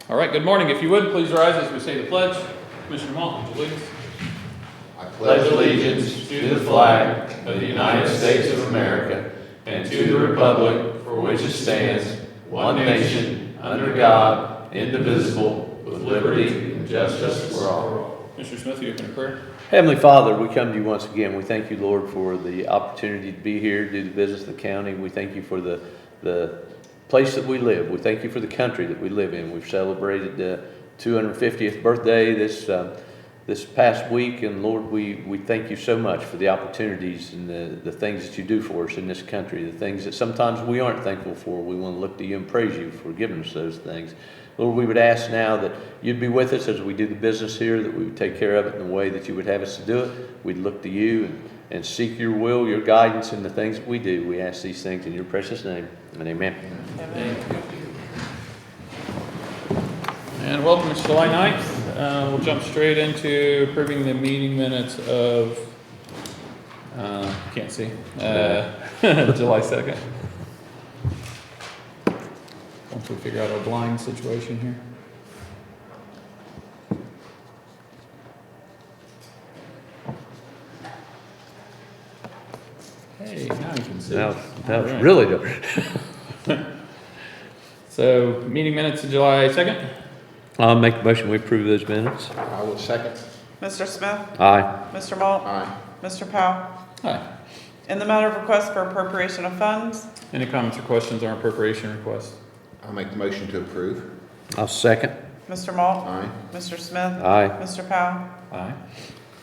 All right, good morning. If you would, please rise as we say the pledge. Commissioner Malt, would you lead us? I pledge allegiance to the flag of the United States of America and to the republic for which it stands, one nation, under God, indivisible, with liberty and justice for all. Mr. Smith, will you open a prayer? Heavenly Father, we come to you once again. We thank you, Lord, for the opportunity to be here, do the business of the county. We thank you for the place that we live. We thank you for the country that we live in. We've celebrated the 250th birthday this past week, and Lord, we thank you so much for the opportunities and the things that you do for us in this country, the things that sometimes we aren't thankful for. We want to look to you and praise you for giving us those things. Lord, we would ask now that you'd be with us as we do the business here, that we would take care of it in the way that you would have us to do it. We'd look to you and seek your will, your guidance in the things that we do. We ask these things in your precious name, and amen. Thank you. And welcome, it's July 9th. We'll jump straight into approving the meeting minutes of, can't see, July 2nd. Once we figure out our blind situation here. Hey, now you can see. That was All right. really different. So, meeting minutes of July 2nd. I'll make the motion we approve those minutes. I will second. Mr. Smith? Aye. Mr. Malt? Aye. Mr. Powell? Hi. In the matter of request for appropriation of funds, Any comments or questions on appropriation request? I'll make the motion to approve. I'll second. Mr. Malt? Aye. Mr. Smith? Aye. Mr. Powell? Aye.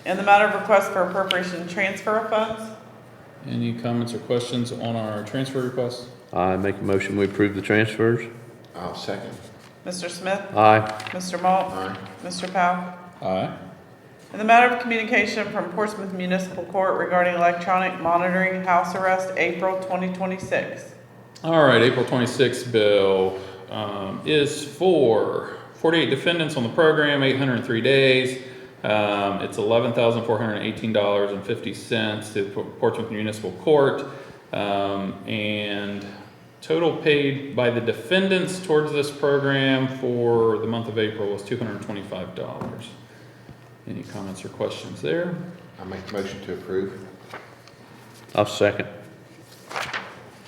In the matter of request for appropriation and transfer of funds, Any comments or questions on our transfer request? I make a motion we approve the transfers. I'll second. Mr. Smith? Aye. Mr. Malt? Aye. Mr. Powell? Aye. In the matter of communication from Portsmouth Municipal Court regarding electronic monitoring house arrest, April 2026. All right, April 26th bill is for 48 defendants on the program, 803 days. It's $11,418.50 to Portsmouth Municipal Court. And total paid by the defendants towards this program for the month of April was $225. Any comments or questions there? I'll make the motion to approve. I'll second.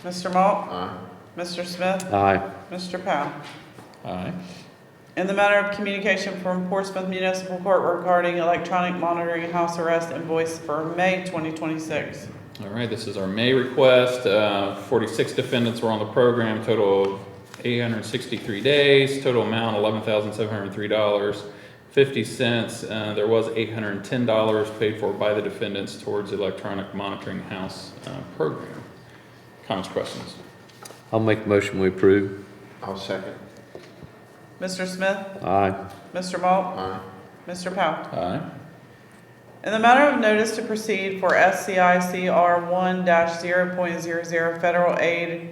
Mr. Malt? Aye. Mr. Smith? Aye. Mr. Powell? Aye. In the matter of communication from Portsmouth Municipal Court regarding electronic monitoring house arrest invoice for May 2026. All right, this is our May request. 46 defendants were on the program, total of 863 days, total amount $11,703.50. There was $810 paid for by the defendants towards electronic monitoring house program. Comments, questions? I'll make the motion we approve. I'll second. Mr. Smith? Aye. Mr. Malt? Aye. Mr. Powell? Aye. In the matter of notice to proceed for SCICR 1-0.00 Federal Aid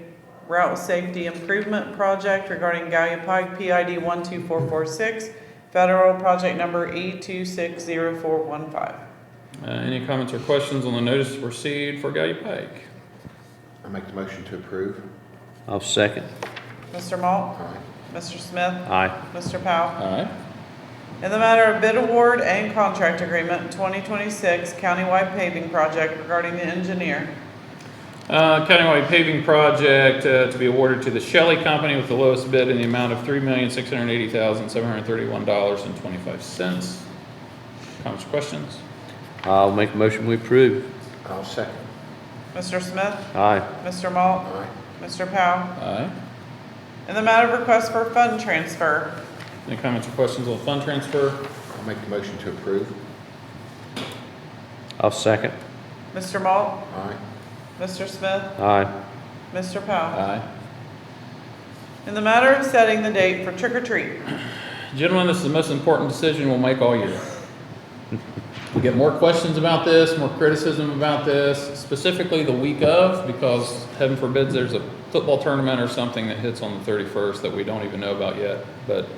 Route Safety Improvement Project regarding Gallia Pike PID 12446, Federal Project Number E260415. Any comments or questions on the notice to proceed for Gallia Pike? I'll make the motion to approve. I'll second. Mr. Malt? Aye. Mr. Smith? Aye. Mr. Powell? Aye. In the matter of bid award and contract agreement 2026 countywide paving project regarding the engineer. Countywide paving project to be awarded to the Shelley Company with the lowest bid in the amount of $3,680,731.25. Comments or questions? I'll make a motion we approve. I'll second. Mr. Smith? Aye. Mr. Malt? Aye. Mr. Powell? Aye. In the matter of request for fund transfer. Any comments or questions on the fund transfer? I'll make the motion to approve. I'll second. Mr. Malt? Aye. Mr. Smith? Aye. Mr. Powell? Aye. In the matter of setting the date for trick or treat. Gentlemen, this is the most important decision we'll make all year. We get more questions about this, more criticism about this, specifically the week of, because heaven forbids there's a football tournament or something that hits on the 31st that we don't even know about yet. But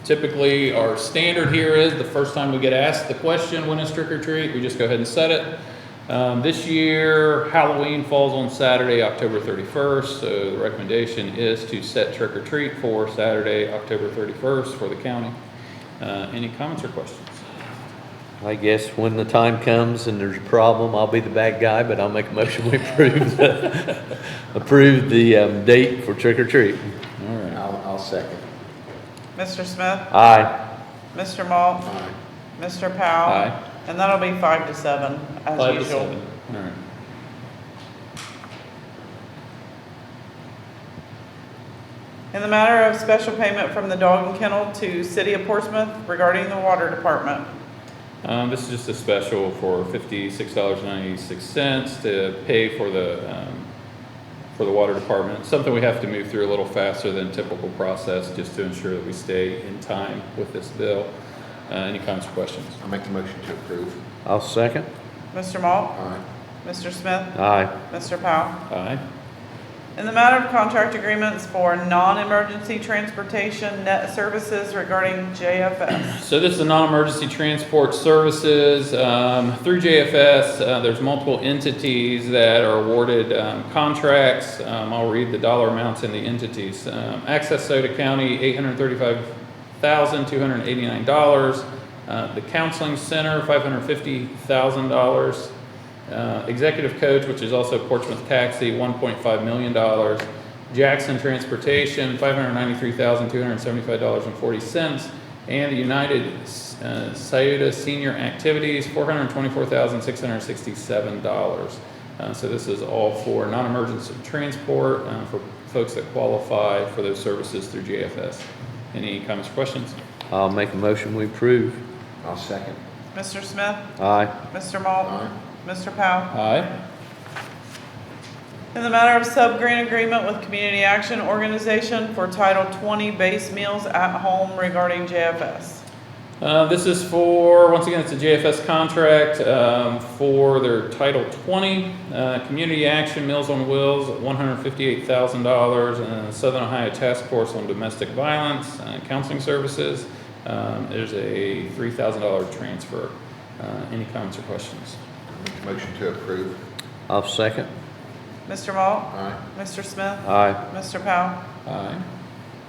typically our standard here is the first time we get asked the question, when is trick or treat, we just go ahead and set it. This year, Halloween falls on Saturday, October 31st, so the recommendation is to set trick or treat for Saturday, October 31st for the county. Any comments or questions? I guess when the time comes and there's a problem, I'll be the bad guy, but I'll make a motion we approve the date for trick or treat. All right. I'll second. Mr. Smith? Aye. Mr. Malt? Aye. Mr. Powell? Aye. And that'll be 5 to 7, as 5 to usual. 7. All right. In the matter of special payment from the Dog and Kennel to City of Portsmouth regarding the Water Department. This is just a special for $56.96 to pay for the water department. Something we have to move through a little faster than typical process, just to ensure that we stay in time with this bill. Any comments or questions? I'll make the motion to approve. I'll second. Mr. Malt? Aye. Mr. Smith? Aye. Mr. Powell? Aye. In the matter of contract agreements for non-emergency transportation net services regarding JFS. So this is the non-emergency transport services through JFS. There's multiple entities that are awarded contracts. I'll read the dollar amounts in the entities. Access Soda County, $835,289. The Counseling Center, $550,000. Executive Coach, which is also Portsmouth Taxi, $1.5 million. Jackson Transportation, $593,275.40. And the United Scioto Senior Activities, $424,667. So this is all for non-emergency transport for folks that qualify for those services through JFS. Any comments or questions? I'll make a motion we approve. I'll second. Mr. Smith? Aye. Mr. Malt? Aye. Mr. Powell? Aye. In the matter of sub-grant agreement with Community Action Organization for Title 20 base meals at home regarding JFS. This is for, once again, it's a JFS contract for their Title 20 Community Action Meals on Wheels, $158,000, and Southern Ohio Task Force on Domestic Violence Counseling Services. There's a $3,000 transfer. Any comments or questions? Make the motion to approve. I'll second. Mr. Malt? Aye. Mr. Smith? Aye. Mr. Powell? Aye.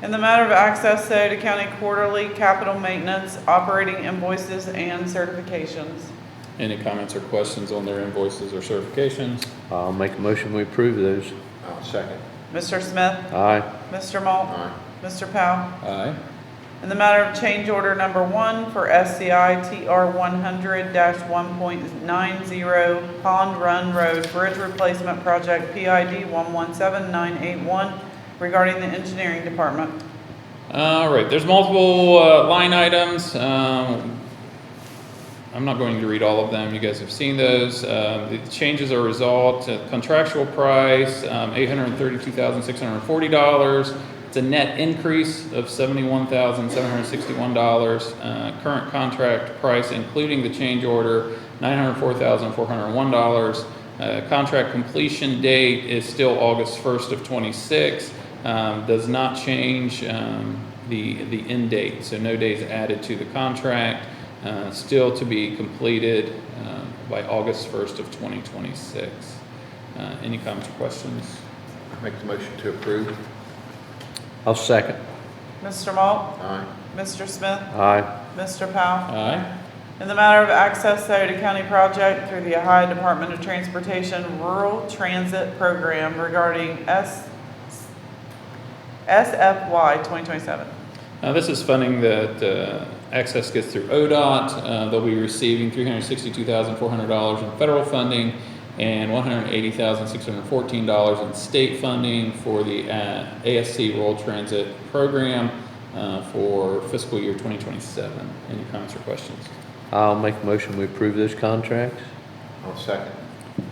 In the matter of Access Soda County quarterly capital maintenance, operating invoices, and certifications. Any comments or questions on their invoices or certifications? I'll make a motion we approve those. I'll second. Mr. Smith? Aye. Mr. Malt? Aye. Mr. Powell? Aye. In the matter of change order number 1 for SCI TR 100-1.90 Pond Run Road Bridge Replacement Project PID 117981 regarding the engineering department. All right, there's multiple line items. I'm not going to read all of them. You guys have seen those. The changes are a result. Contractual price, $832,640. It's a net increase of $71,761. Current contract price, including the change order, $904,401. Contract completion date is still August 1st of 26. Does not change the end date, so no days added to the contract. Still to be completed by August 1st of 2026. Any comments or questions? Make the motion to approve. I'll second. Mr. Malt? Aye. Mr. Smith? Aye. Mr. Powell? Aye. In the matter of Access Soda County project through the Ohio Department of Transportation Rural Transit Program regarding SFY 2027. This is funding that Access gets through ODOT. They'll be receiving $362,400 in federal funding and $180,614 in state funding for the ASC Rural Transit Program for fiscal year 2027. Any comments or questions? I'll make a motion we approve those contracts. I'll second.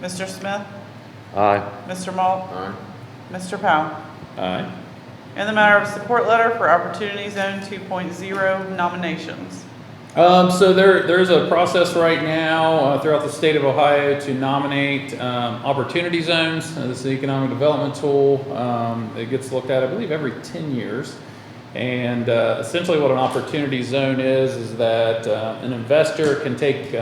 Mr. Smith? Aye. Mr. Malt? Aye. Mr. Powell? Aye. In the matter of support letter for Opportunity Zone 2.0 nominations. So there's a process right now throughout the state of Ohio to nominate opportunity zones. This is the economic development tool. It gets looked at, I believe, every 10 years. And essentially what an opportunity zone is that an investor can take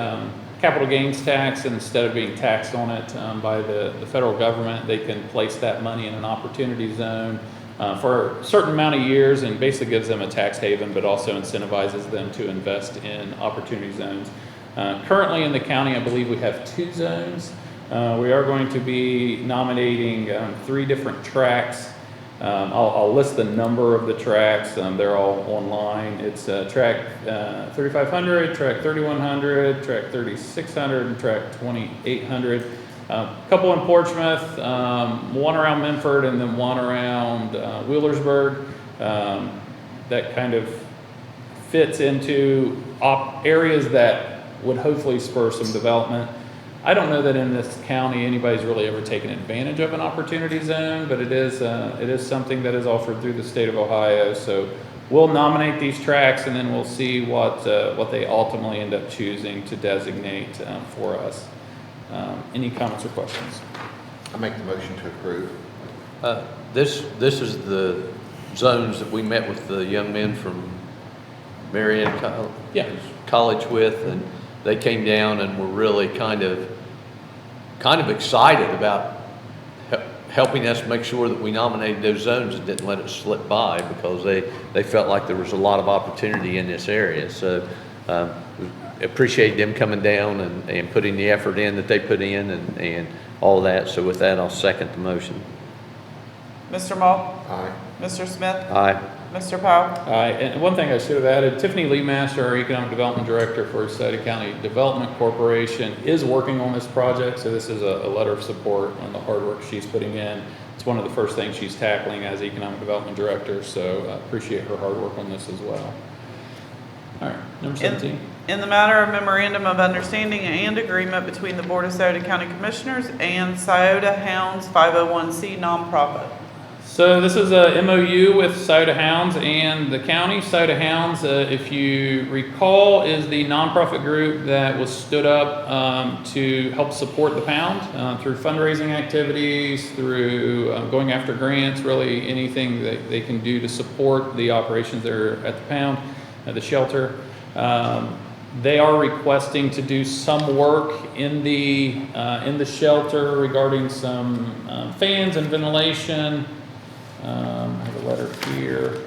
capital gains tax, and instead of being taxed on it by the federal government, they can place that money in an opportunity zone for a certain amount of years, and basically gives them a tax haven, but also incentivizes them to invest in opportunity zones. Currently in the county, I believe we have 2 zones. We are going to be nominating 3 different tracks. I'll list the number of the tracks. They're all online. It's track 3500, track 3100, track 3600, and track 2800. A couple in Portsmouth, one around Menford, and then one around Wheelersburg. That kind of fits into areas that would hopefully spur some development. I don't know that in this county anybody's really ever taken advantage of an opportunity zone, but it is something that is offered through the state of Ohio. So we'll nominate these tracks, and then we'll see what they ultimately end up choosing to designate for us. Any comments or questions? I make the motion to approve. This is the zones that we met with the young men from Marietta College with, and they came down and were really kind of excited about helping us make sure that we nominated those zones and didn't let it slip by, because they felt like there was a lot of opportunity in this area. So appreciate them coming down and putting the effort in that they put in and all that. So with that, I'll second the motion. Mr. Maul? Aye. Mr. Smith? Aye. Mr. Powell? And one thing I should have added, Tiffany Lee Master, our Economic Development Director for Scioto County Development Corporation, is working on this project. So this is a letter of support on the hard work she's putting in. It's one of the first things she's tackling as Economic Development Director. So I appreciate her hard work on this as well. All right, number 17. In the matter of memorandum of understanding and agreement between the Board of Scioto County Commissioners and Scioto Hounds 501c nonprofit. So this is a MOU with Scioto Hounds and the county. Scioto Hounds, if you recall, is the nonprofit group that was stood up to help support the pound through fundraising activities, through going after grants, really anything that they can do to support the operations that are at the pound, the shelter. They are requesting to do some work in the shelter regarding some fans and ventilation. I have a letter here.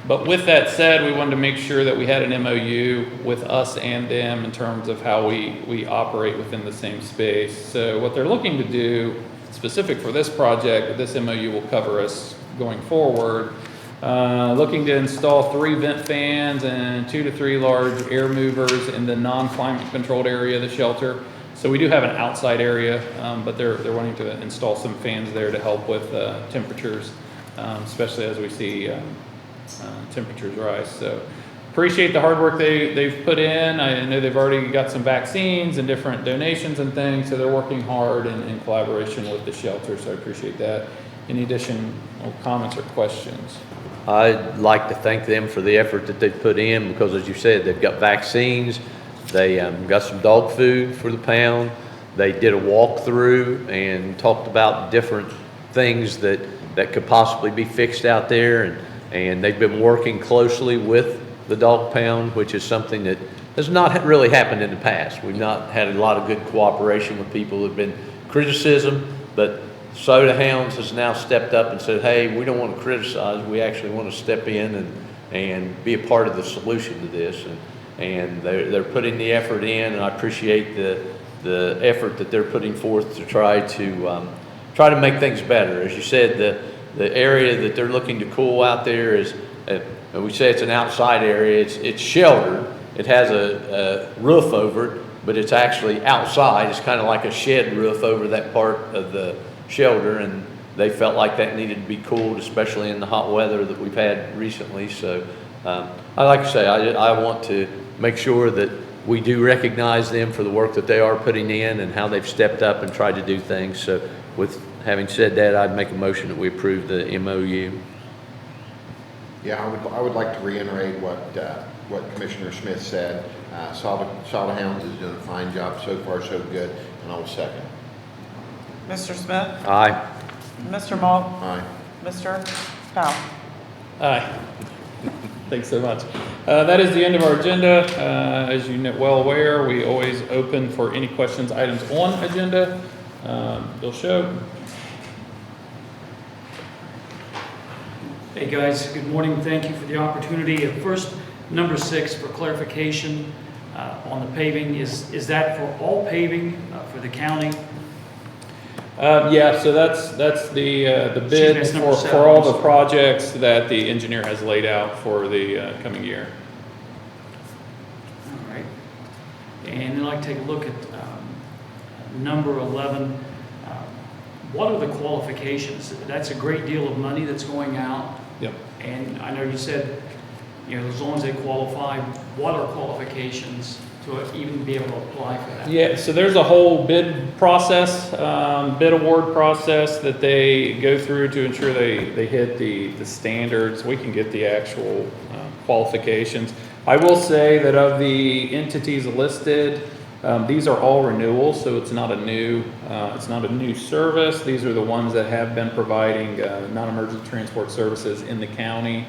But with that said, we wanted to make sure that we had an MOU with us and them in terms of how we operate within the same space. So what they're looking to do, specific for this project, this MOU will cover us going forward, looking to install 3 vent fans and 2 to 3 large air movers in the non-climate controlled area of the shelter. So we do have an outside area, but they're wanting to install some fans there to help with temperatures. Especially as we see temperatures rise. So appreciate the hard work they've put in. I know they've already got some vaccines and different donations and things, so they're working hard in collaboration with the shelter, so I appreciate that. Any additional comments or questions? I'd like to thank them for the effort that they've put in, because as you said, they've got vaccines, they got some dog food for the pound, they did a walkthrough and talked about different things that could possibly be fixed out there, and they've been working closely with the dog pound, which is something that has not really happened in the past. We've not had a lot of good cooperation with people who've been criticism, but Scioto Hounds has now stepped up and said, hey, we don't want to criticize, we actually want to step in and be a part of the solution to this, and they're putting the effort in, and I appreciate the effort that they're putting forth to try to make things better. As you said, the area that they're looking to cool out there is, we say it's an outside area, it's sheltered. It has a roof over it, but it's actually outside. It's kind of like a shed roof over that part of the shelter, and they felt like that needed to be cooled, especially in the hot weather that we've had recently. So I like to say, I want to make sure that we do recognize them for the work that they are putting in and how they've stepped up and tried to do things. So with having said that, I'd make a motion that we approve the MOU. Yeah, I would like to reiterate what Commissioner Smith said. Scioto Hounds is doing a fine job so far, so good, and I will second. Mr. Smith? Aye. Mr. Maul? Aye. Mr. Powell? Aye. Thanks so much. That is the end of our agenda. As you know, well aware, we always open for any questions, items on agenda. Bill Show. Hey guys, good morning. Thank you for the opportunity. First, number 6 for clarification on the paving. Is that for all paving for the county? Yeah, so that's the bid That's number for 7. all the projects that the engineer has laid out for the coming year. All right. And then I'd like to take a look at number 11. What are the qualifications? That's a great deal of money that's going out. Yep. And I know you said, as long as they qualify, what are qualifications to even be able to apply for that? Yeah, so there's a whole bid process, bid award process that they go through to ensure they hit the standards. We can get the actual qualifications. I will say that of the entities listed, these are all renewals, so it's not a new service. These are the ones that have been providing non-emergency transport services in the county.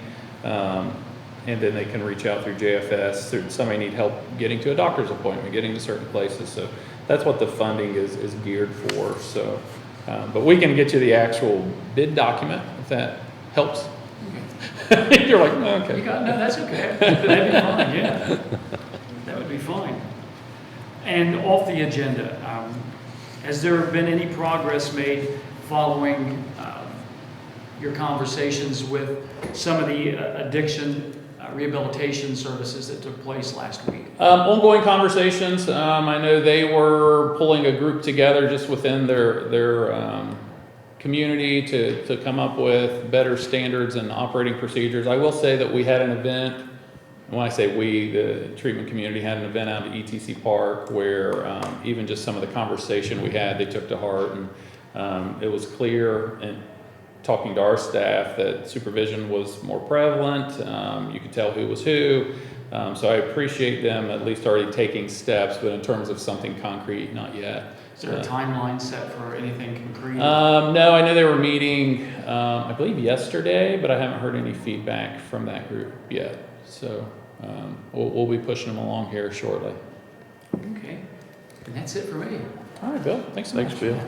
And then they can reach out through JFS. Somebody need help getting to a doctor's appointment, getting to certain places. So that's what the funding is geared for. So, but we can get you the actual bid document if that helps. Okay. You're like, oh, okay. No, that's okay. That'd be fine, yeah. That would be fine. And off the agenda, has there been any progress made following your conversations with some of the addiction rehabilitation services that took place last week? Ongoing conversations. I know they were pulling a group together just within their community to come up with better standards and operating procedures. I will say that we had an event. When I say we, the treatment community had an event out at ETC Park where even just some of the conversation we had, they took to heart, and it was clear and talking to our staff that supervision was more prevalent. You could tell who was who. So I appreciate them at least already taking steps, but in terms of something concrete, not yet. Is there a timeline set for anything concrete? No, I know they were meeting, I believe yesterday, but I haven't heard any feedback from that group yet. So we'll be pushing them along here shortly. Okay, and that's it for me. All right, Bill. Thanks so much. Thanks, Bill.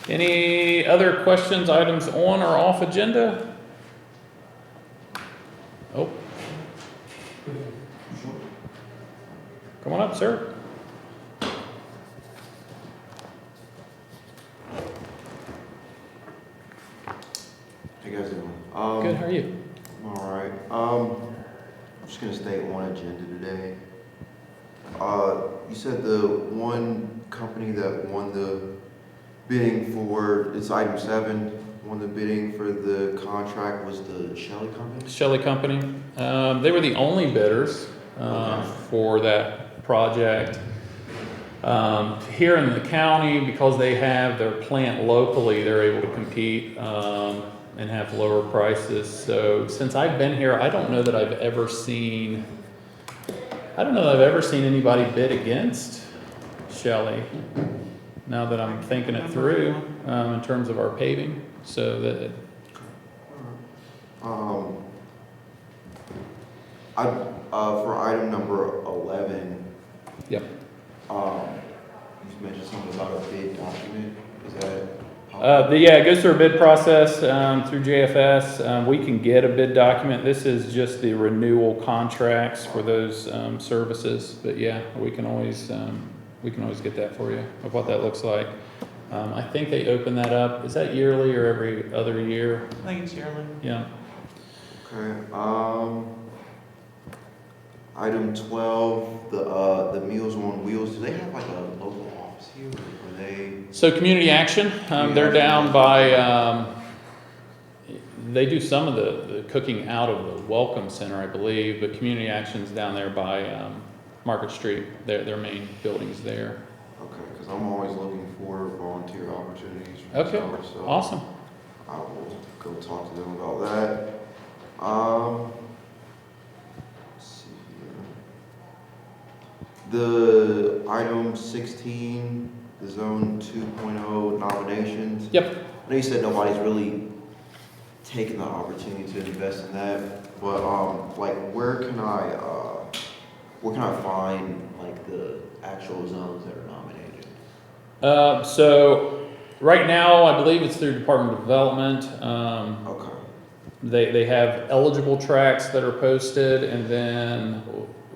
Any other questions, items on or off agenda? Oh. Come on up, sir. Hey guys doing? Good, how are you? I'm alright. I'm just gonna state one agenda today. You said the one company that won the bidding for, it's item 7, won the bidding for the contract was the Shelley company? Shelley Company. They were the only bidders for that project. Here in the county, because they have their plant locally, they're able to compete and have lower prices. So since I've been here, I don't know that I've ever seen anybody bid against Shelley. Now that I'm thinking it through in terms of our paving, so that. For item number 11. Yep. You mentioned something about a bid document. Is that? Yeah, it goes through a bid process through JFS. We can get a bid document. This is just the renewal contracts for those services. But yeah, we can always get that for you of what that looks like. I think they open that up. Is that yearly or every other year? I think it's yearly. Yeah. Okay. Item 12, the Meals on Wheels. Do they have like a local office here, or are they? So Community Action, they're down by. They do some of the cooking out of the Welcome Center, I believe, but Community Action's down there by Market Street. Their main building's there. Okay, because I'm always looking for volunteer opportunities. For Okay, summer, so awesome. I will go talk to them about that. Let's see here. The item 16, the Zone 2.0 nominations. Yep. I know you said nobody's really taken the opportunity to invest in that, but, like, where can I find, like, the actual zones that are nominated? So right now, I believe it's through Department of Development. Okay. They have eligible tracks that are posted, and then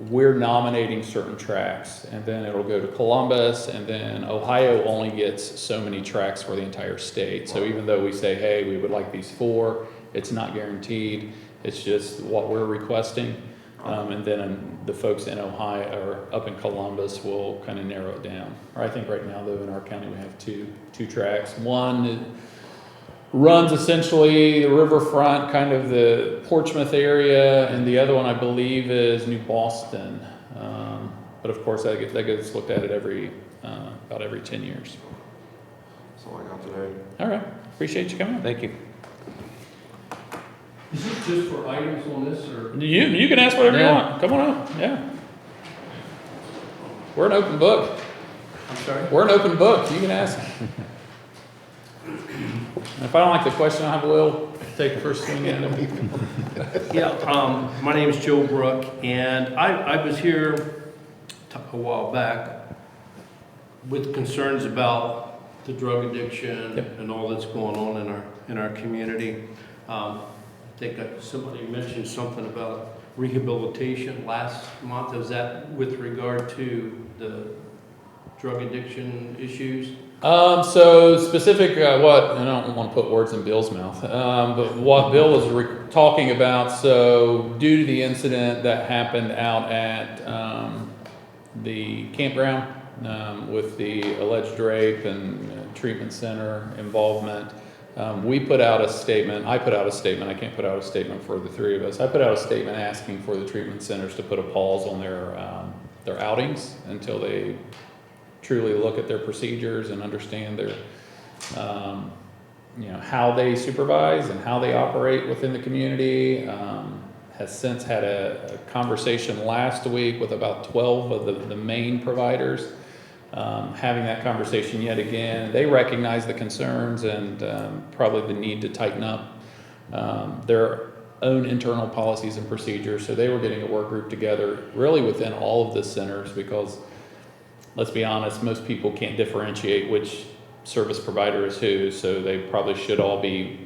we're nominating certain tracks, and then it'll go to Columbus, and then Ohio only gets so many tracks for the entire state. So even though we say, hey, we would like these 4, it's not guaranteed. It's just what we're requesting. And then the folks in Ohio or up in Columbus will kind of narrow it down. Or I think right now, though, in our county, we have two tracks. One runs essentially the riverfront, kind of the Portsmouth area, and the other one, I believe, is New Boston. But of course, that gets looked at about every 10 years. That's all I got today. All right, appreciate you coming. Thank you. Is this just for items on this, or? You can ask whatever you Yeah. want. Come on up. Yeah. We're an open book. I'm sorry? We're an open book. You can ask. If I don't like the question, I will take the first swing at it. Yeah, my name is Joe Brook, and I was here a while back with concerns about the drug addiction Yep. and all that's going on in our community. I think somebody mentioned something about rehabilitation last month. Is that with regard to the drug addiction issues? So specific, I don't want to put words in Bill's mouth, but what Bill was talking about, so due to the incident that happened out at the campground with the alleged rape and treatment center involvement, we put out a statement. I put out a statement. I can't put out a statement for the 3 of us. I put out a statement asking for the treatment centers to put a pause on their outings until they truly look at their procedures and understand their, how they supervise and how they operate within the community. Has since had a conversation last week with about 12 of the main providers, having that conversation yet again. They recognize the concerns and probably the need to tighten up their own internal policies and procedures. So they were getting a work group together really within all of the centers because, let's be honest, most people can't differentiate which service provider is who, so they probably should all be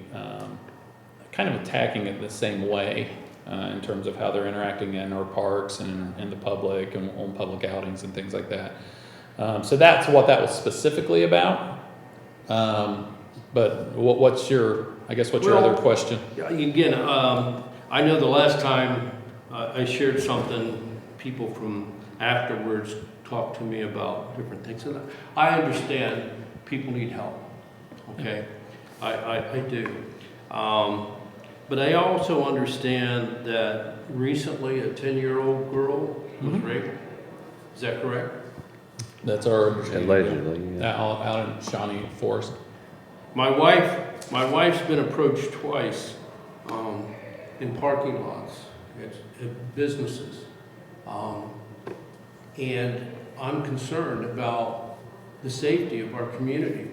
kind of attacking it the same way in terms of how they're interacting in our parks and in the public and on public outings and things like that. So that's what that was specifically about. But what's your other question? Again, I know the last time I shared something, people from afterwards talked to me about different things. And I understand people need help, okay? I do. But I also understand that recently a 10-year-old girl was raped. Is that correct? That's our understanding. Allegedly, yeah. Out in Shawnee Forest. My wife's been approached twice in parking lots at businesses. And I'm concerned about the safety of our community.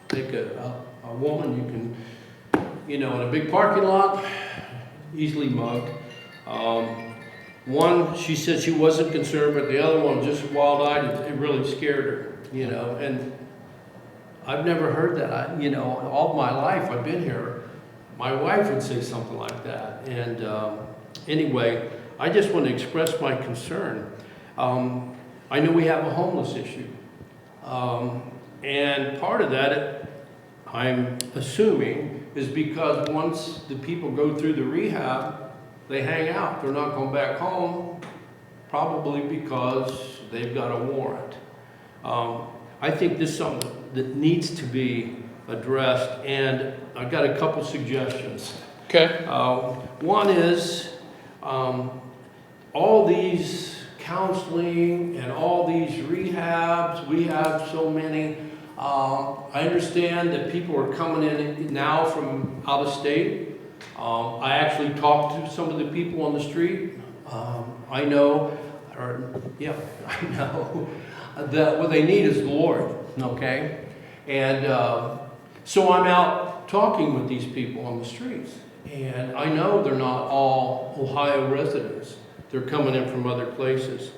Take a woman you can, in a big parking lot, easily mugged. One, she said she wasn't concerned, but the other one, just wild-eyed, it really scared her, and I've never heard that. All my life I've been here, my wife would say something like that. And anyway, I just want to express my concern. I know we have a homeless issue. And part of that, I'm assuming, is because once the people go through the rehab, they hang out. They're not going back home, probably because they've got a warrant. I think this is something that needs to be addressed, and I've got a couple suggestions. Okay. One is all these counseling and all these rehabs, we have so many. I understand that people are coming in now from out of state. I actually talked to some of the people on the street. I know that what they need is the Lord, okay? And so I'm out talking with these people on the streets. And I know they're not all Ohio residents. They're coming in from other places.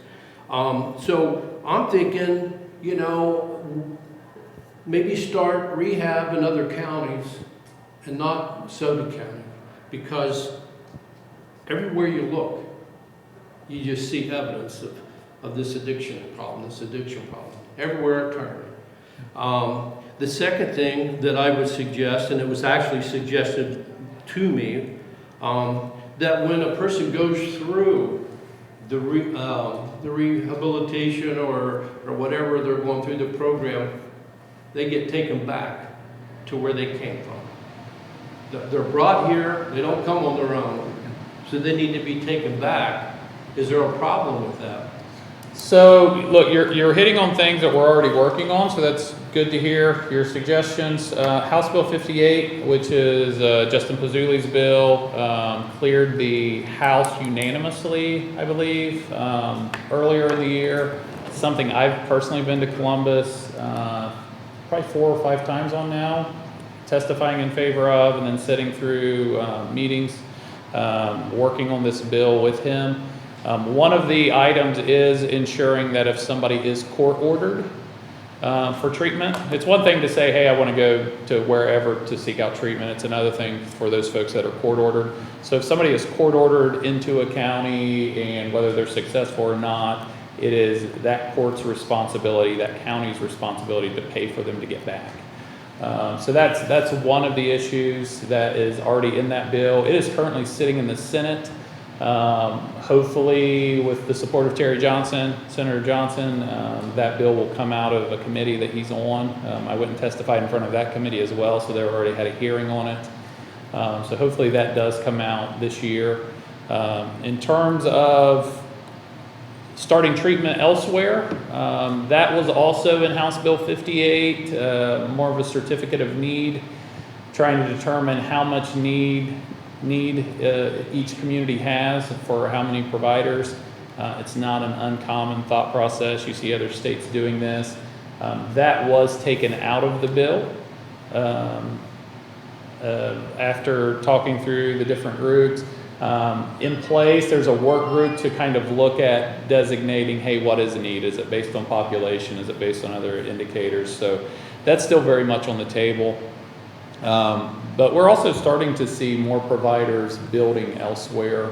So I'm thinking, you know, maybe start rehab in other counties and not Soda County, because everywhere you look, you just see evidence of this addiction problem, everywhere I turn. The second thing that I would suggest, and it was actually suggested to me, that when a person goes through the rehabilitation or whatever they're going through the program, they get taken back to where they came from. They're brought here, they don't come on their own, so they need to be taken back. Is there a problem with that? So, look, you're hitting on things that we're already working on, so that's good to hear your suggestions. House Bill 58, which is Justin Pazzuli's bill, cleared the House unanimously, I believe, earlier in the year. Something I've personally been to Columbus probably 4 or 5 times on now, testifying in favor of, and then sitting through meetings, working on this bill with him. One of the items is ensuring that if somebody is court ordered for treatment, it's one thing to say, hey, I want to go to wherever to seek out treatment. It's another thing for those folks that are court ordered. So if somebody is court ordered into a county, and whether they're successful or not, it is that court's responsibility, that county's responsibility to pay for them to get back. So that's one of the issues that is already in that bill. It is currently sitting in the Senate. Hopefully, with the support of Senator Johnson, that bill will come out of a committee that he's on. I went and testified in front of that committee as well, so they already had a hearing on it. So hopefully that does come out this year. In terms of starting treatment elsewhere, that was also in House Bill 58, more of a certificate of need, trying to determine how much need each community has for how many providers. It's not an uncommon thought process. You see other states doing this. That was taken out of the bill after talking through the different groups. In place, there's a work group to kind of look at designating, hey, what is a need? Is it based on population? Is it based on other indicators? So that's still very much on the table. But we're also starting to see more providers building elsewhere.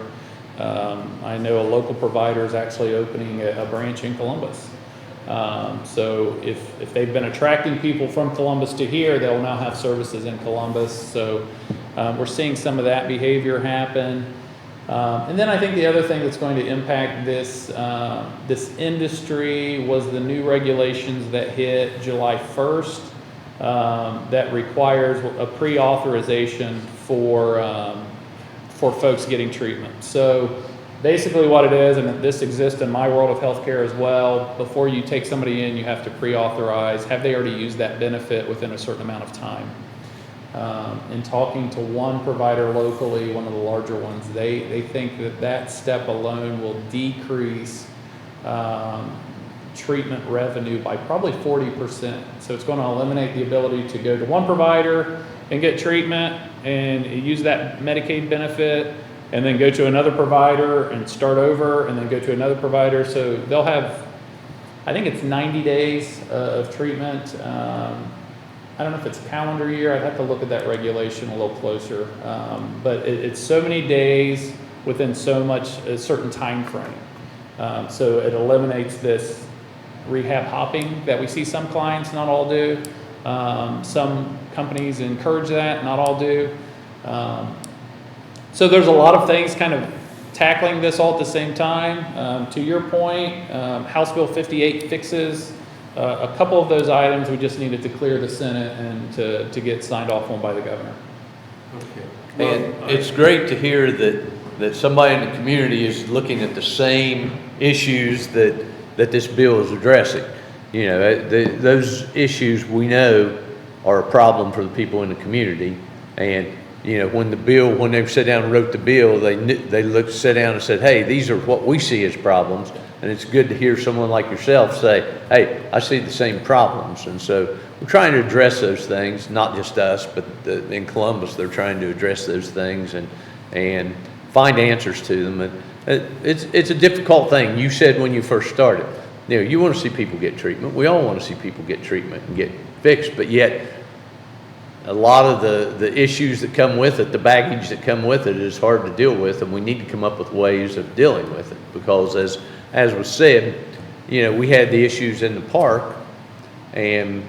I know a local provider is actually opening a branch in Columbus. So if they've been attracting people from Columbus to here, they'll now have services in Columbus. So we're seeing some of that behavior happen. And then I think the other thing that's going to impact this industry was the new regulations that hit July 1st. That requires a pre-authorization for folks getting treatment. So basically what it is, and this exists in my world of healthcare as well, before you take somebody in, you have to pre-authorize. Have they already used that benefit within a certain amount of time? In talking to one provider locally, one of the larger ones, they think that step alone will decrease treatment revenue by probably 40%. So it's going to eliminate the ability to go to one provider and get treatment and use that Medicaid benefit, and then go to another provider and start over, and then go to another provider. So they'll have, I think it's 90 days of treatment. I don't know if it's a calendar year. I'd have to look at that regulation a little closer. But it's so many days within so much a certain time frame. So it eliminates this rehab hopping that we see some clients, not all do. Some companies encourage that, not all do. So there's a lot of things kind of tackling this all at the same time. To your point, House Bill 58 fixes a couple of those items. We just needed to clear the Senate and to get signed off on by the governor. Okay. And it's great to hear that somebody in the community is looking at the same issues that this bill is addressing. You know, those issues we know are a problem for the people in the community, and you know, when they sat down and wrote the bill, they sat down and said, hey, these are what we see as problems. And it's good to hear someone like yourself say, hey, I see the same problems. And so we're trying to address those things, not just us, but in Columbus, they're trying to address those things and find answers to them. And it's a difficult thing. You said when you first started, you know, you want to see people get treatment. We all want to see people get treatment and get fixed, but yet a lot of the issues that come with it, the baggage that come with it, is hard to deal with, and we need to come up with ways of dealing with it. Because as was said, you know, we had the issues in the park, and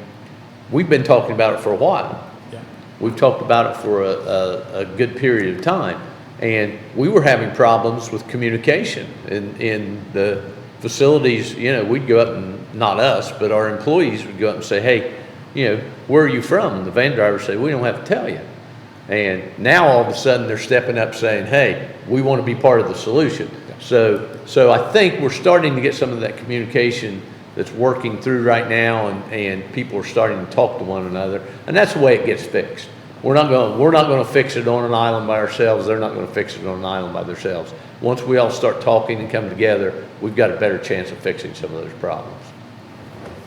we've been talking about it for a while. Yeah. We've talked about it for a good period of time, and we were having problems with communication in the facilities. You know, we'd go up and, not us, but our employees would go up and say, hey, you know, where are you from? And the van drivers say, we don't have to tell you. And now all of a sudden they're stepping up saying, hey, we want to be part of the solution. So I think we're starting to get some of that communication that's working through right now, and people are starting to talk to one another, and that's the way it gets fixed. We're not going to fix it on an island by ourselves. They're not going to fix it on an island by themselves. Once we all start talking and come together, we've got a better chance of fixing some of those problems.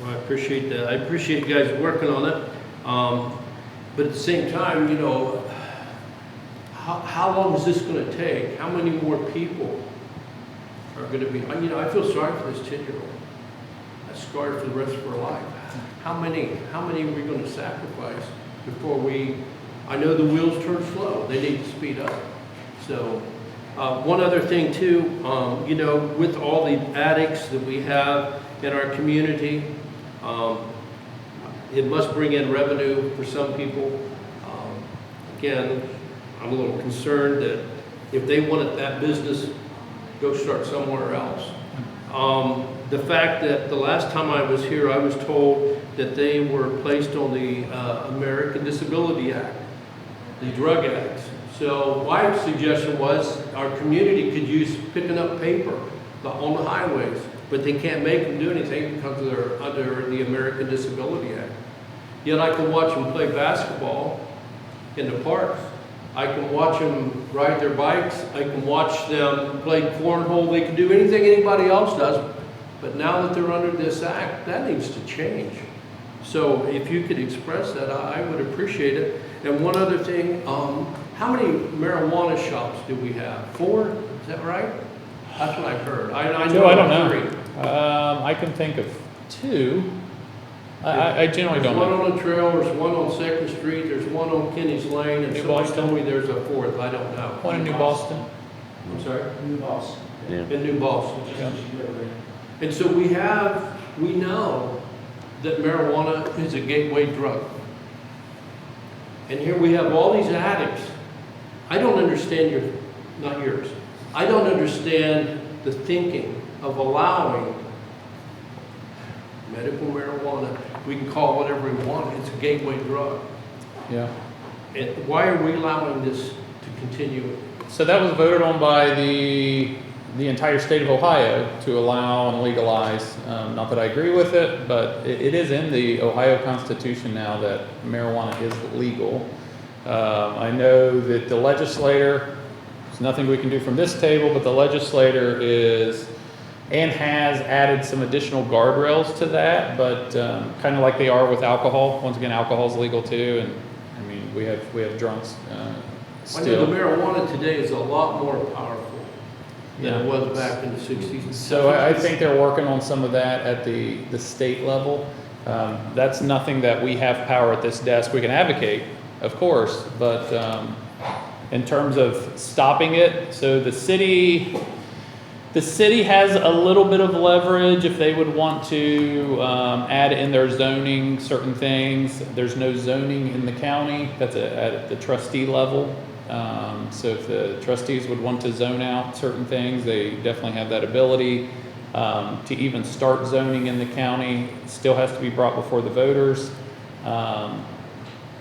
Well, I appreciate that. I appreciate you guys working on it. But at the same time, you know, how long is this going to take? How many more people are going to be, you know, I feel sorry for this 10-year-old. That's scarred for the rest of her life. How many are we going to sacrifice before I know the wheels turn slow. They need to speed up. So one other thing too, you know, with all the addicts that we have in our community, it must bring in revenue for some people. Again, I'm a little concerned that if they wanted that business, go start somewhere else. The fact that the last time I was here, I was told that they were placed on the American Disability Act, the drug addicts. So my suggestion was our community could use picking up paper on the highways, but they can't make them do anything because they're under the American Disability Act. Yet I can watch them play basketball in the parks. I can watch them ride their bikes. I can watch them play cornhole. They can do anything anybody else does. But now that they're under this act, that needs to change. So if you could express that, I would appreciate it. And one other thing, how many marijuana shops do we have? 4? Is that right? That's what I've heard. I Joe, I don't know. know. I can think of 2. I generally don't There's know. one on the trail, there's one on 2nd Street, there's one on Kenny's Lane, and New somebody Boston? told me there's a 4th. I don't know. One in New Boston. I'm sorry? New Boston. Yeah. In New Boston. Yeah. And so we know that marijuana is a gateway drug. And here we have all these addicts. I don't understand not yours. I don't understand the thinking of allowing medical marijuana. We can call it whatever we want. It's a gateway drug. Yeah. And why are we allowing this to continue? So that was voted on by the entire state of Ohio to allow and legalize. Not that I agree with it, but it is in the Ohio Constitution now that marijuana is legal. I know that the legislator, there's nothing we can do from this table, but the legislator is and has added some additional guardrails to that, but kind of like they are with alcohol. Once again, alcohol is legal too, and I mean we have drunks I know still. the marijuana today is a lot more powerful than Yeah. it was back in the 60s and 70s. So I think they're working on some of that at the state level. That's nothing that we have power at this desk. We can advocate, of course, but in terms of stopping it, so the city has a little bit of leverage if they would want to add in their zoning certain things. There's no zoning in the county. That's at the trustee level. So if the trustees would want to zone out certain things, they definitely have that ability. To even start zoning in the county, still has to be brought before the voters.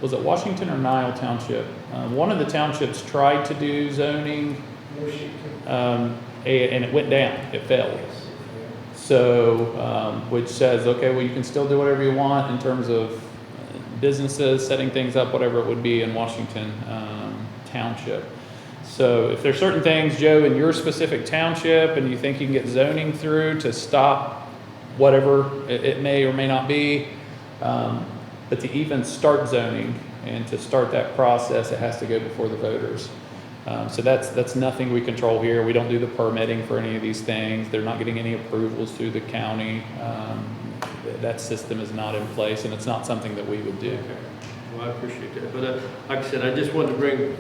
Was it Washington or Nile Township? One of the townships tried to do zoning, and it went down. It failed. So, which says, okay, well, you can still do whatever you want in terms of businesses, setting things up, whatever it would be in Washington. township. So if there's certain things, Joe, in your specific township, and you think you can get zoning through to stop whatever it may or may not be, but to even start zoning and to start that process, it has to go before the voters. So that's nothing we control here. We don't do the permitting for any of these things. They're not getting any approvals through the county. That system is not in place, and it's not something that we would do. Okay. Well, I appreciate that. But like I said, I just wanted to bring,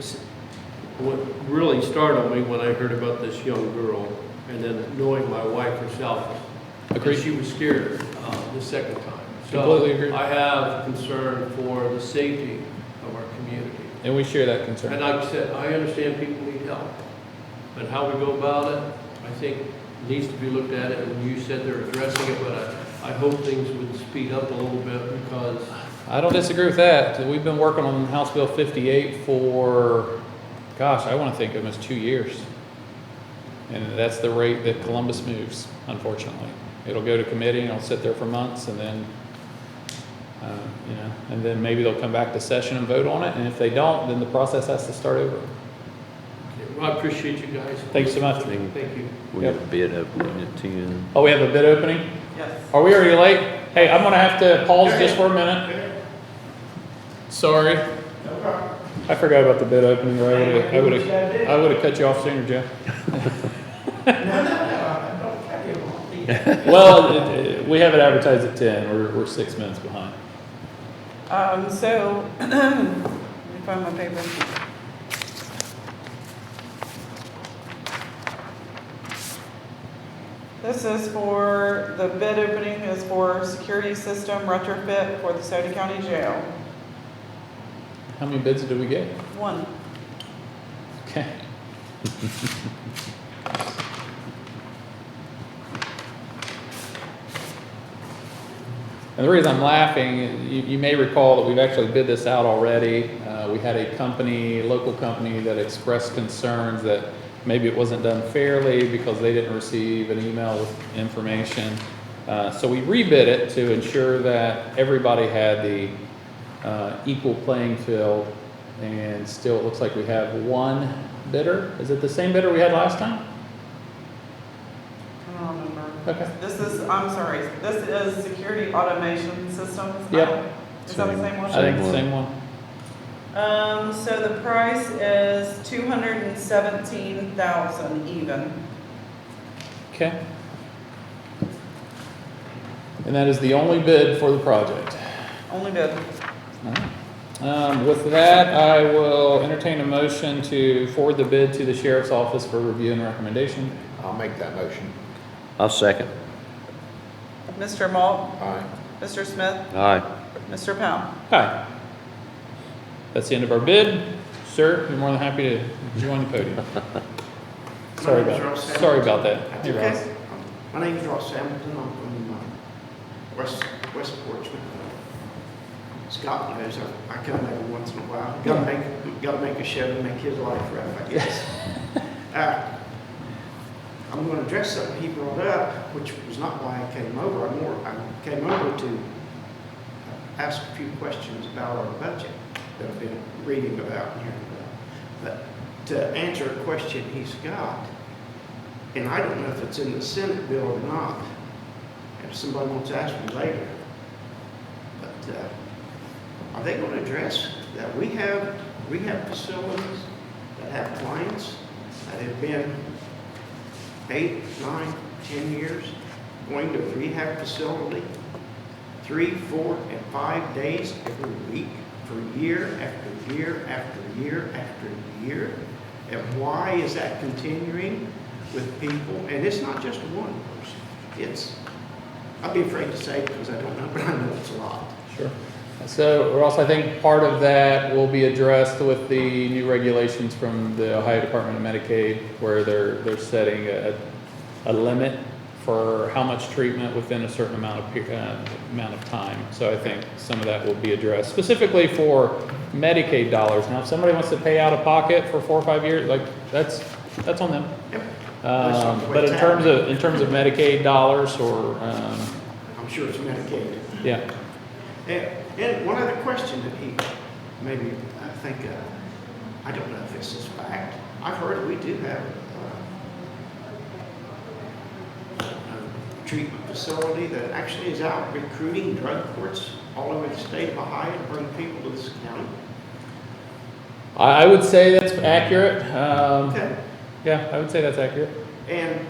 what really startled me when I heard about this young girl, and then knowing my wife herself, Agreed. she was scared the second time. Completely agree. I have concern for the safety of our community. And we share that concern. And like I said, I understand people need help, but how we go about it, I think needs to be looked at it. And you said they're addressing it, but I hope things would speed up a little bit because I don't disagree with that. We've been working on House Bill 58 for, gosh, I want to think almost 2 years. And that's the rate that Columbus moves, unfortunately. It'll go to committee and it'll sit there for months, and then, and then maybe they'll come back to session and vote on it. And if they don't, then the process has to start over. well, I appreciate you guys. Thanks so much. Thank you. We have a bid opening at 10. Oh, we have a bid opening? Yes. Are we already late? Hey, I'm gonna have to pause just for a minute. Sorry. I forgot about the bid opening, or I would have cut you off sooner, Joe. Well, we have it advertised at 10. We're 6 minutes behind. So, let me find my paper. This is for, the bid opening is for security system retrofit for the Scioto County Jail. How many bids did we get? One. Okay. And the reason I'm laughing, you may recall that we've actually bid this out already. We had a company, local company, that expressed concerns that maybe it wasn't done fairly because they didn't receive an email with information. So we rebid it to ensure that everybody had the equal playing field, and still it looks like we have one bidder. Is it the same bidder we had last time? I don't remember. Okay. This is, I'm sorry, this is security automation systems. Yep. Is that the same one? I think the same one. So the price is 217,000 even. Okay. And that is the only bid for the project. Only bid. All right. With that, I will entertain a motion to forward the bid to the sheriff's office for review and recommendation. I'll make that motion. I'll second. Mr. Malt, Aye. Mr. Smith, Aye. Mr. Powell. Hi. That's the end of our bid. Sir, you're more than happy to join the podium. Sorry about that. That's Hey, okay. Ross. My name is Ross Hamilton. I'm from West Portsmouth. Scott knows I come every once in a while. Got to make a show to make his life rough, I guess. I'm going to address something he brought up, which was not why I came over. I came over to ask a few questions about our budget that I've been reading about and hearing about. But to answer a question he's got, and I don't know if it's in the Senate bill or not, if somebody wants to ask me later, but are they going to address that we have rehab facilities that have clients that have been 8, 9, 10 years going to a rehab facility 3, 4, and 5 days every week for year after year after year after year? And why is that continuing with people? And it's not just one person. I'd be afraid to say it because I don't know, but I know it's a lot. Sure. So, Ross, I think part of that will be addressed with the new regulations from the Ohio Department of Medicaid, where they're setting a limit for how much treatment within a certain amount of time. So I think some of that will be addressed specifically for Medicaid dollars. Now, if somebody wants to pay out of pocket for 4 or 5 years, like that's on them. Yep. But in terms of Medicaid dollars, or I'm sure it's Medicaid. yeah, And one other question that he maybe I think I don't know if this is fact. I've heard we do have a treatment facility that actually is out recruiting drug courts all over the state of Ohio to bring people to this county. I would say that's accurate. Okay. Yeah, I would say that's accurate. And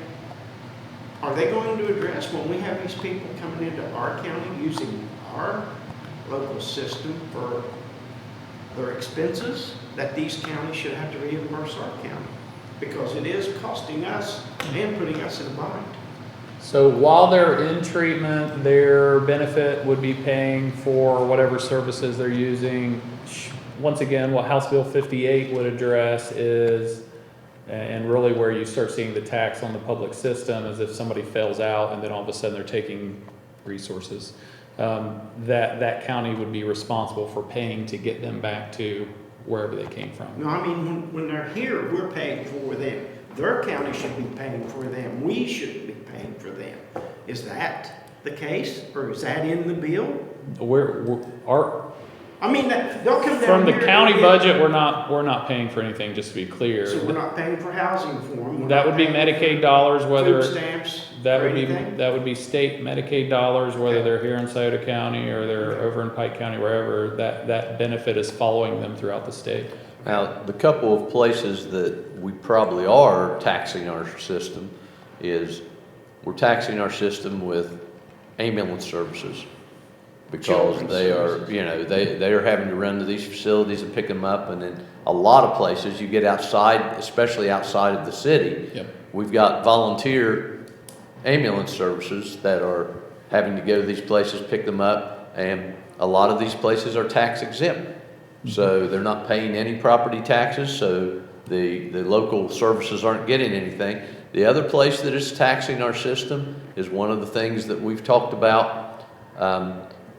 are they going to address when we have these people coming into our county using our local system for their expenses, that these counties should have to reimburse our county? Because it is costing us and putting us in a bind. So while they're in treatment, their benefit would be paying for whatever services they're using. Once again, what House Bill 58 would address is, and really where you start seeing the tax on the public system, is if somebody fails out and then all of a sudden they're taking resources, that county would be responsible for paying to get them back to wherever they came from. No, I mean, when they're here, we're paying for them. Their county should be paying for them. We shouldn't be paying for them. Is that the case, or is that in the bill? I mean, they'll come down From the here county and budget, we're not paying for anything, just to be clear. So we're not paying for housing for them. We're That not would be paying Medicaid dollars, whether food stamps that or would be anything? that would be state Medicaid dollars, whether Okay. they're here in Scioto County or they're over in Pike County, wherever. That benefit is following them throughout the state. Now, the couple of places that we probably are taxing our system is, we're taxing our system with ambulance services. Because Children's they are, they are having to run to these facilities and pick them up, and in a lot of places, you get outside, especially outside of the city. Yep. We've got volunteer ambulance services that are having to go to these places, pick them up, and a lot of these places are tax exempt. So they're not paying any property taxes, so the local services aren't getting anything. The other place that is taxing our system is one of the things that we've talked about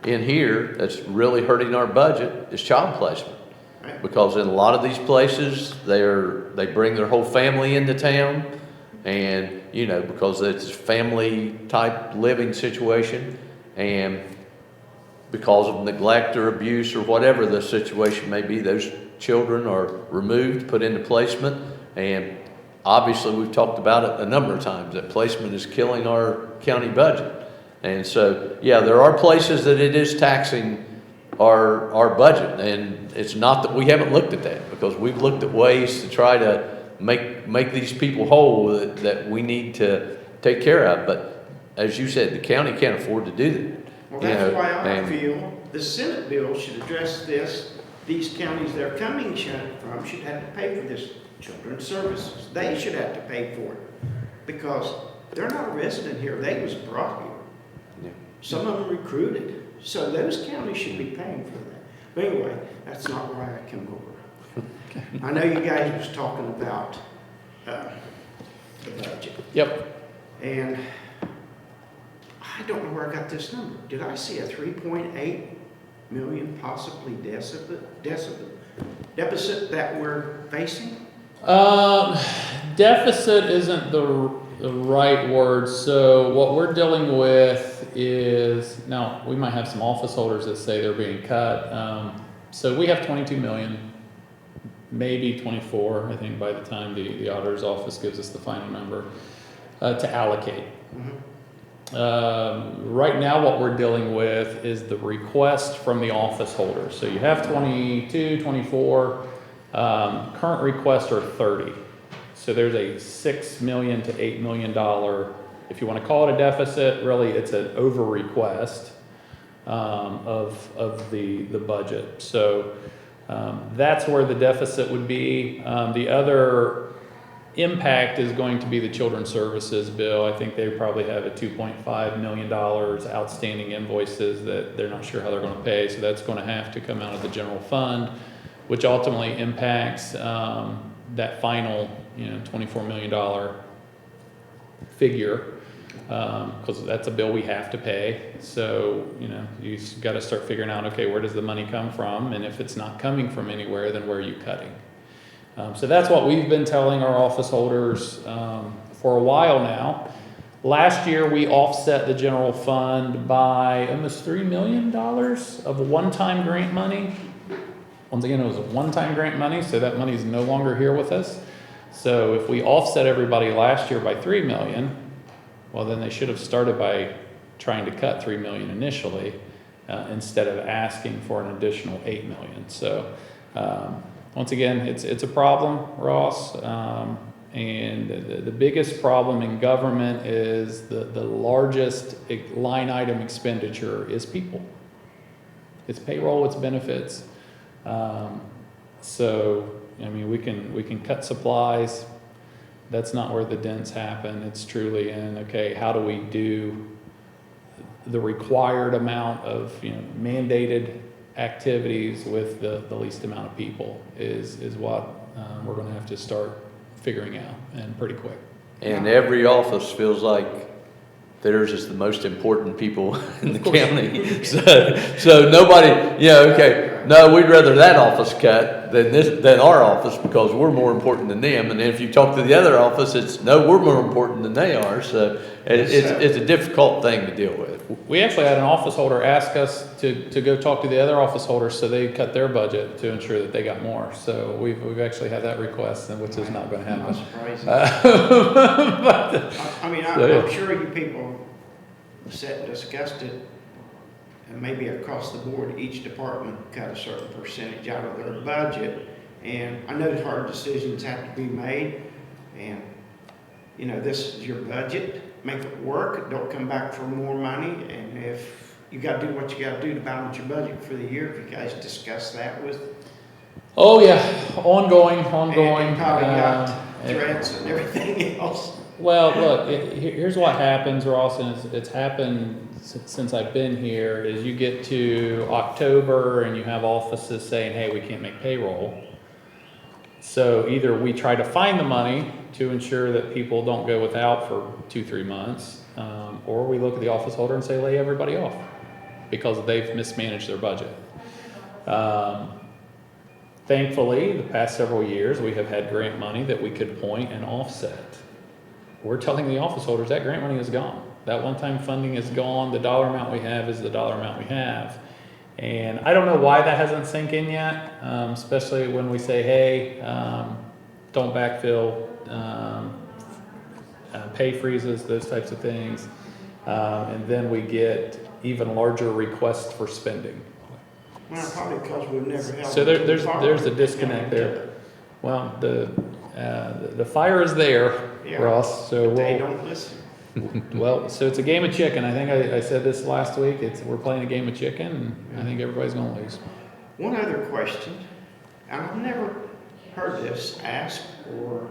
in here that's really hurting our budget is child placement. Because in a lot of these places, they bring their whole family into town, and because it's a family type living situation, and because of neglect or abuse or whatever the situation may be, those children are removed, put into placement, and obviously we've talked about it a number of times, that placement is killing our county budget. And so, yeah, there are places that it is taxing our budget, and it's not that we haven't looked at that, because we've looked at ways to try to make these people whole that we need to take care of. But as you said, the county can't afford to do that. Well, that's why I feel the Senate bill should address this. These counties they're coming from should have to pay for this children's services. They should have to pay for it because they're not a resident here. They was brought here. Yeah. Some of them recruited. So those counties should be paying for that. But anyway, that's not why I come over. I know you guys was talking about the budget. Yep. And I don't know where I got this number. Did I see a 3.8 million possibly deficit that we're facing? Deficit isn't the right word. So what we're dealing with is, now we might have some office holders that say they're being cut. So we have 22 million, maybe 24, I think, by the time the auditor's office gives us the final number to allocate. Right now what we're dealing with is the request from the office holders. So you have 22, 24, current requests are 30. So there's a $6 million to $8 million, if you want to call it a deficit, really it's an over request of the budget. So that's where the deficit would be. The other impact is going to be the children's services bill. I think they probably have a $2.5 million outstanding invoices that they're not sure how they're going to pay. So that's going to have to come out of the general fund, which ultimately impacts that final, $24 million figure, because that's a bill we have to pay. So, you got to start figuring out, okay, where does the money come from? And if it's not coming from anywhere, then where are you cutting? So that's what we've been telling our office holders for a while now. Last year, we offset the general fund by almost $3 million of one-time grant money. once again, it was a one-time grant money, so that money is no longer here with us. So if we offset everybody last year by 3 million, well, then they should have started by trying to cut 3 million initially, instead of asking for an additional 8 million. So, once again, it's a problem, Ross. And the biggest problem in government is the largest line item expenditure is people. It's payroll, it's benefits. So, I mean, we can cut supplies. That's not where the dents happen. It's truly in, okay, how do we do the required amount of, mandated activities with the least amount of people is what we're going to have to start figuring out, and pretty quick. And every office feels like theirs is the most important people in the county. So nobody, okay, no, we'd rather that office cut than our office because we're more important than them. And if you talk to the other office, it's no, we're more important than they are. So it's a difficult thing to deal with. We actually had an office holder ask us to go talk to the other office holders so they cut their budget to ensure that they got more. So we've actually had that request, which is not going to happen. That's crazy. I mean, So, I'm sure you people sat and discussed it, and maybe across the board, each department cut a certain percentage out of their budget. And I know hard decisions have to be made, and, this is your budget. Make it work. Don't come back for more money. And if you got to do what you got to do to balance your budget for the year, if you guys discuss that with. Oh yeah, ongoing. And probably got threats and everything else. Well, look, here's what happens, Ross, and it's happened since I've been here, is you get to October and you have offices saying, hey, we can't make payroll. So either we try to find the money to ensure that people don't go without for 2-3 months, or we look at the office holder and say, lay everybody off because they've mismanaged their budget. Thankfully, the past several years, we have had grant money that we could point and offset. We're telling the office holders that grant money is gone. That one-time funding is gone. The dollar amount we have is the dollar amount we have. And I don't know why that hasn't sunk in yet, especially when we say, hey, don't backfill, pay freezes, those types of things. And then we get even larger requests for spending. Well, probably because we've never held. So there's a disconnect there. Well, the fire is there, Yeah, Ross, so they don't listen. well, so it's a game of chicken. I think I said this last week. We're playing a game of chicken, and I think everybody's going to lose. One other question, and I've never heard this asked or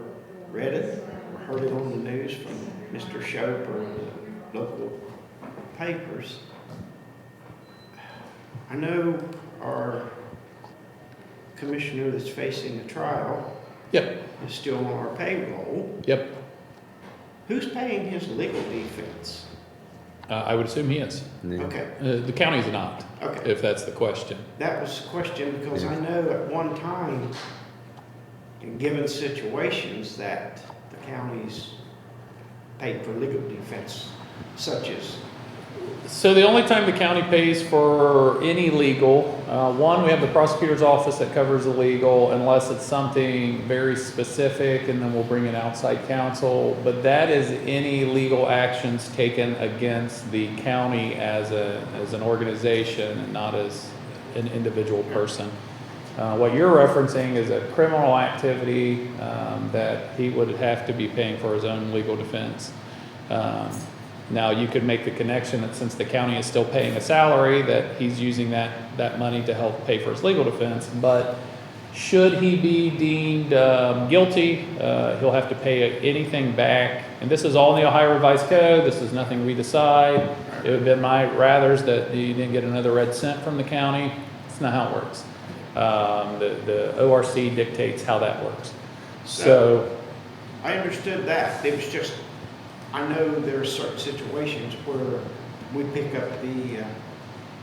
read it or heard it on the news from Mr. Scioto or the local papers. I know our commissioner that's facing a trial Yep, is still on our payroll. yep. Who's paying his legal defense? I would assume he is. Yeah. Okay, The county's not, okay. if that's the question. That was the question because I know at one time, in given situations, that the counties paid for legal defense, such as. So the only time the county pays for any legal, one, we have the prosecutor's office that covers the legal unless it's something very specific, and then we'll bring in outside counsel. But that is any legal actions taken against the county as an organization and not as an individual person. What you're referencing is a criminal activity that he would have to be paying for his own legal defense. Now, you could make the connection that since the county is still paying a salary, that he's using that money to help pay for his legal defense. But should he be deemed guilty, he'll have to pay anything back. And this is all in the Ohio Revised Code. This is nothing we decide. It would have been my rathers that you didn't get another red cent from the county. It's not how it works. The ORC dictates how that works. So I understood that. It was just, I know there are certain situations where we pick up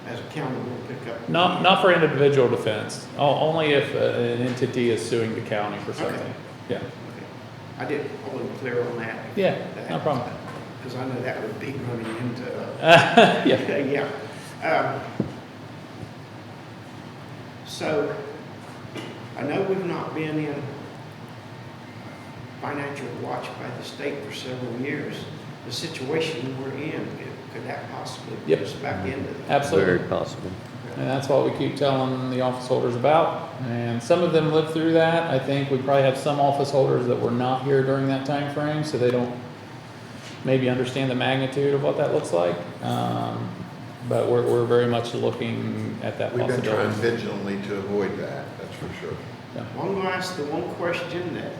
as a county, we'll pick up. not for individual defense, only if an entity is suing the county for something. Okay. Yeah. Okay. I didn't, I wasn't clear on that. Yeah, no problem. Because I know that would be running into, Yeah. yeah. So, I know we've not been in financial watch by the state for several years. The situation we're in, could that possibly Yep. put us back into that? Absolutely. Very possible. And that's what we keep telling the office holders about. And some of them live through that. I think we probably have some office holders that were not here during that time frame, so they don't maybe understand the magnitude of what that looks like. But we're very much looking at that We've been trying possibility. vigilantly to avoid that, that's for sure. Well, I'm gonna ask the one question that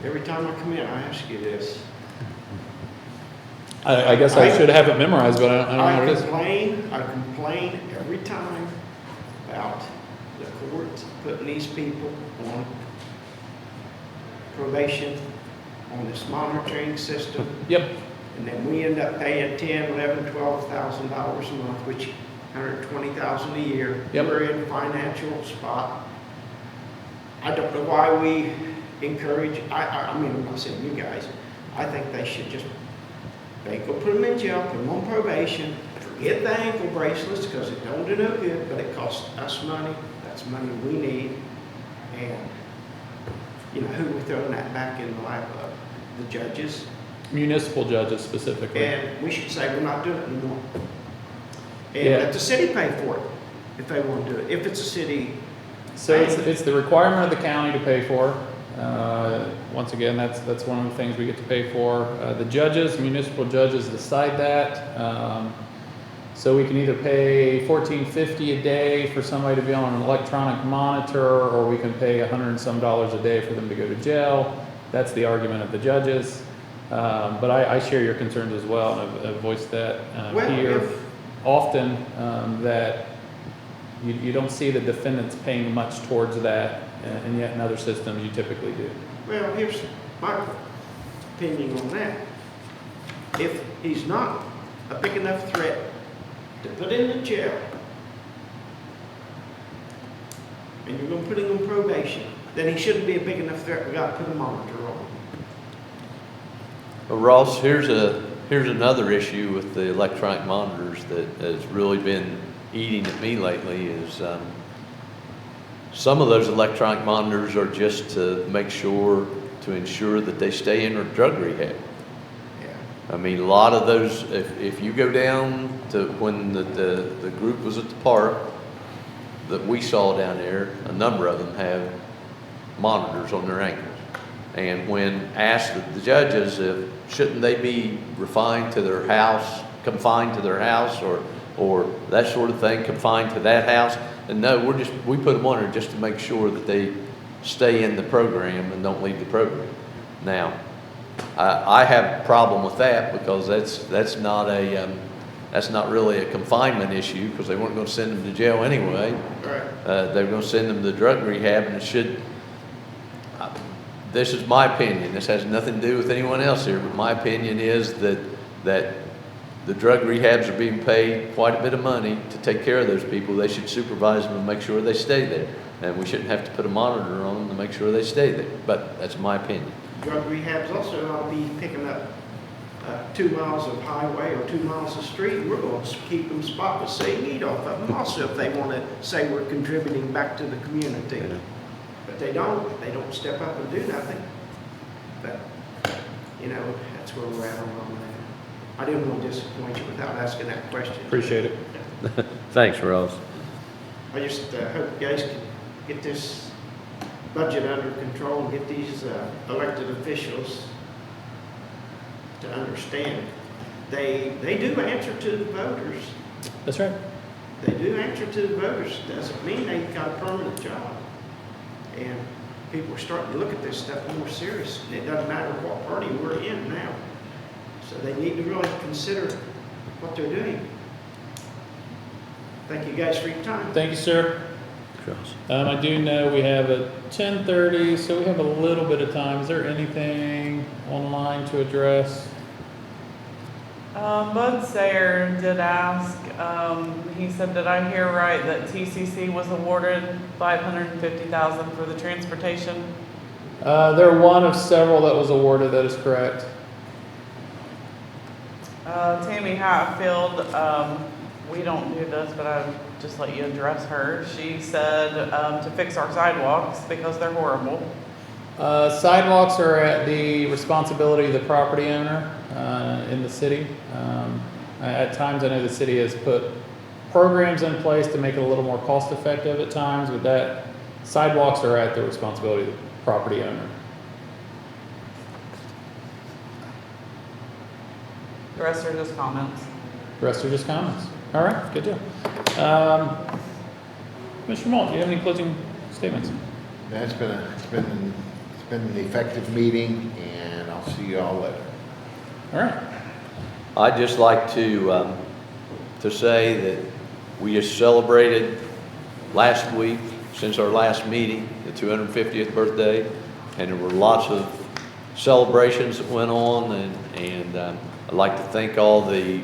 every time I come in, I ask you this. I guess I should have it memorized, but I don't know what it is. I complain every time about the courts putting these people on probation, on this monitoring system, Yep, and then we end up paying $10,000, $11,000, $12,000 a month, which $120,000 a year. Yep. We're in a financial spot. I don't know why we encourage, I mean, I'm not saying you guys, I think they should just, they go put them in jail, put them on probation, forget the ankle bracelets, because it don't do no good, but it costs us money, that's money we need, and, you know, who we throwing that back in the lap of? The judges, municipal judges specifically. and we should say we're not doing it anymore. And Yeah. let the city pay for it, if they want to do it, if it's a city. So it's the requirement of the county to pay for. Once again, that's one of the things we get to pay for. The judges, municipal judges decide that. So we can either pay $14.50 a day for somebody to be on an electronic monitor, or we can pay $100 and some a day for them to go to jail. That's the argument of the judges. But I share your concerns as well, and I've voiced that Well, here if- often, that you don't see the defendants paying much towards that, and yet in other systems you typically do. Well, here's my opinion on that. If he's not a big enough threat to put in the jail, and you're gonna put him on probation, then he shouldn't be a big enough threat, we gotta put a monitor on him. Well, Ross, here's another issue with the electronic monitors that has really been eating at me lately is, some of those electronic monitors are just to ensure that they stay in drug rehab. Yeah. I mean, a lot of those, if you go down to when the group was at the park that we saw down there, a number of them have monitors on their ankles. And when asked the judges if shouldn't they be confined to their house, or that sort of thing, confined to that house, and no, we put them on there just to make sure that they stay in the program and don't leave the program. Now, I have a problem with that because that's not really a confinement issue, because they weren't going to send them to jail anyway. Right. They were going to send them to drug rehab, and it should. This is my opinion. This has nothing to do with anyone else here, but my opinion is that the drug rehabs are being paid quite a bit of money to take care of those people. They should supervise them and make sure they stay there, and we shouldn't have to put a monitor on them to make sure they stay there. But that's my opinion. Drug rehabs also ought to be picking up 2 miles of highway or 2 miles of street. We're going to keep them spotless, say need off of them also if they want to say we're contributing back to the community. Yeah. But they don't step up and do nothing. But, you know, that's where we're at on that. I didn't want to disappoint you without asking that question. Appreciate it. Thanks, Ross. I just hope you guys can get this budget under control and get these elected officials to understand. They do answer to the voters. That's right. They do answer to the voters. Doesn't mean they've got a permanent job. And people are starting to look at this stuff more serious. And it doesn't matter what party we're in now. So they need to really consider what they're doing. Thank you guys for your time. Thank you, sir. I do know we have a 10:30, so we have a little bit of time. Is there anything online to address? Bud Sayer did ask, he said, did I hear right that TCC was awarded $550,000 for the transportation? They're one of several that was awarded, that is correct. Tammy Hatfield, we don't do this, but I'd just let you address her. She said, to fix our sidewalks because they're horrible. Sidewalks are at the responsibility of the property owner in the city. At times, I know the city has put programs in place to make it a little more cost effective at times, but that sidewalks are at the responsibility of the property owner. The rest are just comments. The rest are just comments. All right, good deal. Mr. Malt, do you have any closing statements? It's been an effective meeting, and I'll see you all later. All right. I'd just like to say that we just celebrated last week, since our last meeting, the 250th birthday, and there were lots of celebrations that went on, and I'd like to thank all the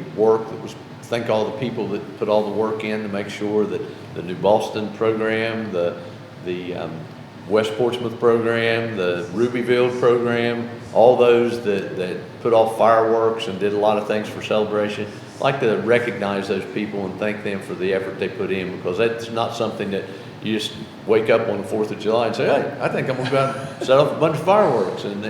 thank all the people that put all the work in to make sure that the New Boston program, the West Portsmouth program, the Rubyville program, all those that put off fireworks and did a lot of things for celebration. I'd like to recognize those people and thank them for the effort they put in, because that's not something that you just wake up on the 4th of July and say, hey, I think I'm going to go out and set off a bunch of fireworks, and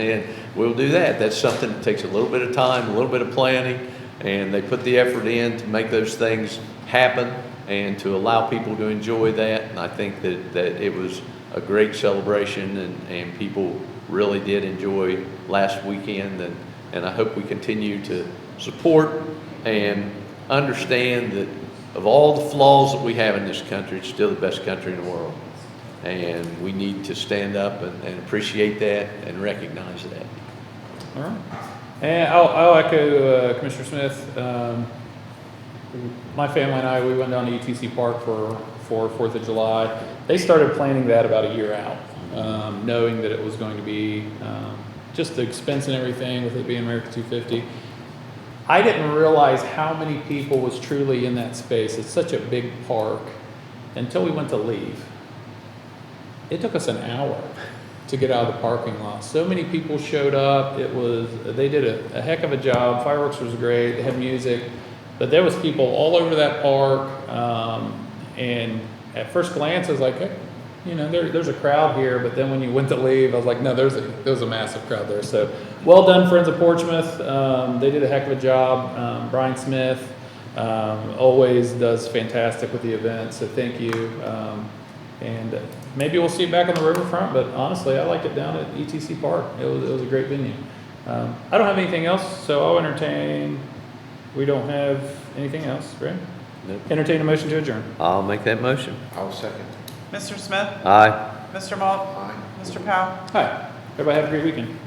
we'll do that. That's something that takes a little bit of time, a little bit of planning, and they put the effort in to make those things happen and to allow people to enjoy that. And I think that it was a great celebration, and people really did enjoy last weekend, and I hope we continue to support and understand that of all the flaws that we have in this country, it's still the best country in the world. And we need to stand up and appreciate that and recognize that. All right. And I'll echo Commissioner Smith. My family and I, we went down to ETC Park for 4th of July. They started planning that about a year out, knowing that it was going to be just the expense and everything with it being America 250. I didn't realize how many people was truly in that space. It's such a big park until we went to leave. It took us an hour to get out of the parking lot. So many people showed up. They did a heck of a job. Fireworks was great. They had music, but there was people all over that park. And at first glance, I was like, hey, there's a crowd here. But then when you went to leave, I was like, no, there was a massive crowd there. So well done, Friends of Portsmouth. They did a heck of a job. Brian Smith always does fantastic with the event. So thank you. And maybe we'll see it back on the riverfront, but honestly, I liked it down at ETC Park. It was a great venue. I don't have anything else, so I'll entertain. We don't have anything else, right? Nope. Entertain a motion to adjourn. I'll make that motion. I'll second. Mr. Smith? Aye. Mr. Malt? Aye. Mr. Powell? Hi. Everybody have a great weekend.